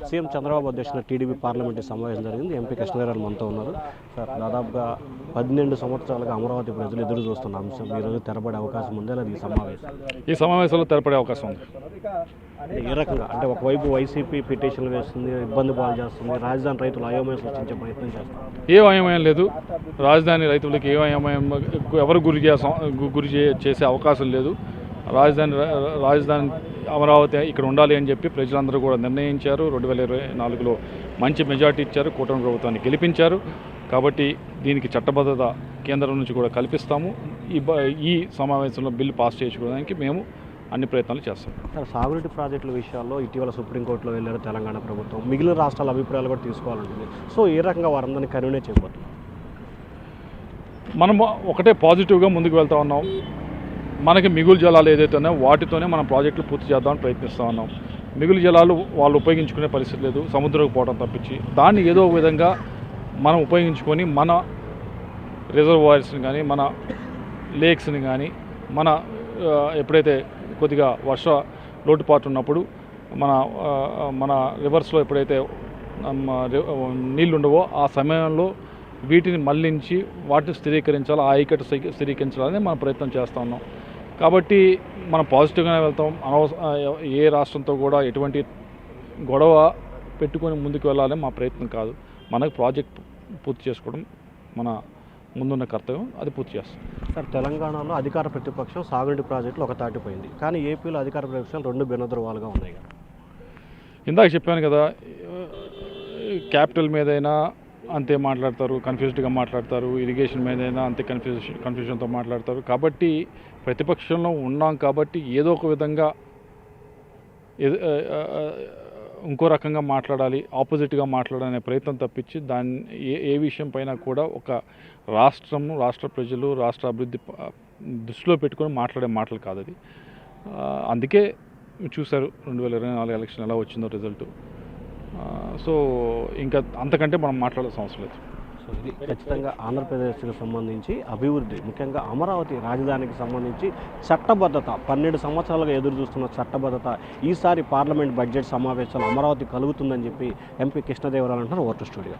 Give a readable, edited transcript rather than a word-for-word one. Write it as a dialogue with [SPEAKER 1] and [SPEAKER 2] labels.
[SPEAKER 1] CM Chandrababu అధ్యక్షతన TDP parliamentary సమావేశం జరిగింది. ఎంపీ కృష్ణదేవరాయలు మనతో ఉన్నారు. సార్, దాదాపుగా 12 సంవత్సరాలుగా అమరావతి ప్రజలు ఎదురు చూస్తున్న అంశం ఈరోజు తెరపడే అవకాశం ఉంది. అది ఈ
[SPEAKER 2] సమావేశంలో తెరపడే అవకాశం ఉంది.
[SPEAKER 1] ఏ రకంగా అంటే ఒకవైపు వైసీపీ పిటిషన్లు వేస్తుంది, ఇబ్బంది పాలు చేస్తుంది, రాజధాని రైతులు అయోమయం సృష్టించే ప్రయత్నం చేస్తారు.
[SPEAKER 2] ఏ అయోమయం లేదు. రాజధాని రైతులకి ఏ అయోమయం ఎవరు గురి చేసే అవకాశం లేదు. రాజధాని అమరావతి ఇక్కడ ఉండాలి అని చెప్పి ప్రజలందరూ కూడా నిర్ణయించారు. 2024లో మంచి మెజార్టీ ఇచ్చారు, కూటమి ప్రభుత్వాన్ని గెలిపించారు. కాబట్టి దీనికి చట్టబద్ధత కేంద్రం నుంచి కూడా కల్పిస్తాము. ఈ సమావేశంలో బిల్లు పాస్ చేసుకోవడానికి మేము అన్ని ప్రయత్నాలు చేస్తాం.
[SPEAKER 1] సార్, సాగునీటి ప్రాజెక్టుల విషయాల్లో ఇటీవల సుప్రీంకోర్టులో వెళ్ళారు తెలంగాణ ప్రభుత్వం. మిగిలిన రాష్ట్రాల అభిప్రాయాలు కూడా తీసుకోవాలంటుంది. సో ఏ రకంగా వారందరినీ కన్వీనే చేయబోతుంది?
[SPEAKER 2] మనం ఒకటే పాజిటివ్గా ముందుకు వెళ్తా ఉన్నాం. మనకి మిగులు జలాలు ఏదైతే ఉన్నాయో వాటితోనే మనం ప్రాజెక్టులు పూర్తి చేద్దామని ప్రయత్నిస్తూ ఉన్నాం. మిగులు జలాలు వాళ్ళు ఉపయోగించుకునే పరిస్థితి లేదు, సముద్రంకు పోవడం తప్పించి. దాన్ని ఏదో ఒక విధంగా మనం ఉపయోగించుకొని మన రిజర్వాయర్స్ని కానీ, మన లేక్స్ని కానీ, ఎప్పుడైతే కొద్దిగా వర్ష లోటుపాటు ఉన్నప్పుడు మన రివర్స్లో ఎప్పుడైతే నీళ్ళు ఉండవో ఆ సమయంలో వీటిని మళ్లించి వాటిని స్థిరీకరించాలి, ఆ ఐకట్ స్థిరీకరించాలని మనం ప్రయత్నం చేస్తూ ఉన్నాం. కాబట్టి మనం పాజిటివ్గానే వెళ్తాం. ఏ రాష్ట్రంతో కూడా ఎటువంటి గొడవ పెట్టుకొని ముందుకు వెళ్ళాలని మా ప్రయత్నం కాదు. మనకు ప్రాజెక్ట్ పూర్తి చేసుకోవడం మన ముందున్న కర్తవ్యం, అది పూర్తి చేస్తాం.
[SPEAKER 1] సార్, తెలంగాణలో అధికార ప్రతిపక్షం సాగునీటి ప్రాజెక్టులు ఒక తాటిపోయింది, కానీ ఏపీలో అధికార ప్రతిపక్షాలు రెండు భిన్నధృవాలుగా ఉన్నాయి కదా.
[SPEAKER 2] ఇందాక చెప్పాను కదా, క్యాపిటల్ మీదైనా అంతే మాట్లాడతారు, కన్ఫ్యూజ్డ్గా మాట్లాడతారు. ఇరిగేషన్ మీదైనా అంతే కన్ఫ్యూజన్తో మాట్లాడతారు. కాబట్టి ప్రతిపక్షంలో ఉన్నాం కాబట్టి ఏదో ఒక విధంగా ఇంకో రకంగా మాట్లాడాలి, ఆపోజిట్గా మాట్లాడాలనే ప్రయత్నం తప్పించి దాన్ని ఏ విషయం పైన కూడా ఒక రాష్ట్ర ప్రజలు, రాష్ట్ర అభివృద్ధి దృష్టిలో పెట్టుకొని మాట్లాడే మాటలు కాదు అది. అందుకే చూశారు 2024 ఎలక్షన్ ఎలా వచ్చిందో రిజల్ట్. సో ఇంకా అంతకంటే మనం మాట్లాడాల్సిన అవసరం లేదు.
[SPEAKER 1] సో ఇది ఖచ్చితంగా ఆంధ్రప్రదేశ్కి సంబంధించి అభివృద్ధి, ముఖ్యంగా అమరావతి రాజధానికి సంబంధించి చట్టబద్ధత 12 సంవత్సరాలుగా ఎదురు చూస్తున్న చట్టబద్ధత ఈసారి పార్లమెంట్ బడ్జెట్ సమావేశాలు అమరావతి కలుగుతుందని చెప్పి ఎంపీ కృష్ణదేవరాయలు అంటున్నారు. Vote studio.